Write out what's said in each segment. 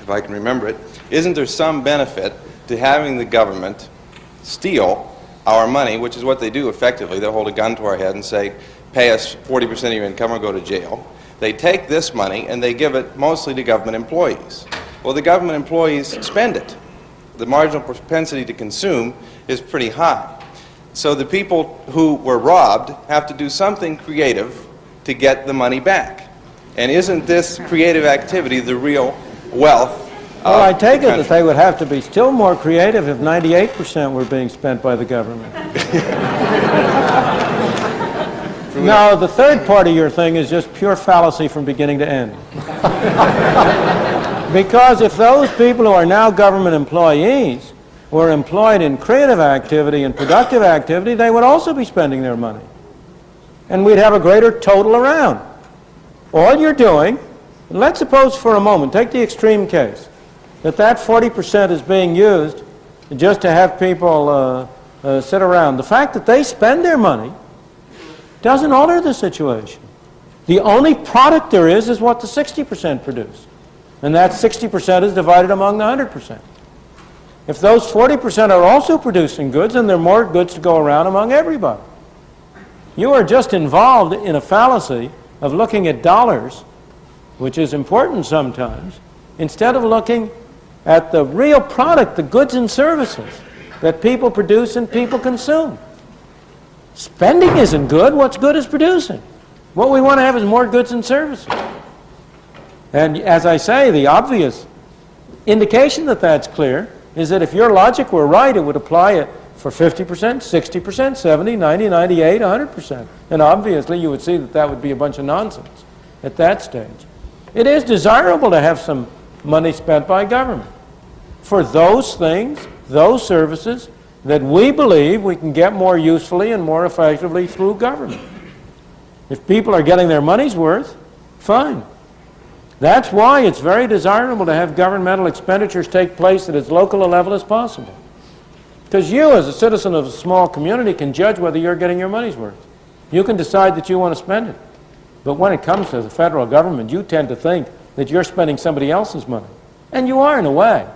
if I can remember it, isn't there some benefit to having the government steal our money, which is what they do effectively? They'll hold a gun to our head and say, pay us 40% of your income or go to jail. They take this money and they give it mostly to government employees. Well, the government employees spend it. The marginal propensity to consume is pretty high. So the people who were robbed have to do something creative to get the money back. And isn't this creative activity the real wealth? Well, I take it that they would have to be still more creative if 98% were being spent by the government. No, the third part of your thing is just pure fallacy from beginning to end. Because if those people who are now government employees were employed in creative activity and productive activity, they would also be spending their money. And we'd have a greater total around. All you're doing, let's suppose for a moment, take the extreme case, that 40% is being used just to have people sit around. The fact that they spend their money doesn't alter the situation. The only product there is what the 60% produce. And that 60% is divided among the 100%. If those 40% are also producing goods, then there are more goods to go around among everybody. You are just involved in a fallacy of looking at dollars, which is important sometimes, instead of looking at the real product, the goods and services that people produce and people consume. Spending isn't good. What's good is producing. What we want to have is more goods and services. And as I say, the obvious indication that that's clear is that if your logic were right, it would apply it for 50%, 60%, 70, 90, 98, 100%. And obviously you would see that that would be a bunch of nonsense at that stage. It is desirable to have some money spent by government for those things, those services that we believe we can get more usefully and more effectively through government. If people are getting their money's worth, fine. That's why it's very desirable to have governmental expenditures take place at as local a level as possible. Because you, as a citizen of a small community, can judge whether you're getting your money's worth. You can decide that you want to spend it. But when it comes to the federal government, you tend to think that you're spending somebody else's money. And you are in a way.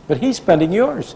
But he's spending yours.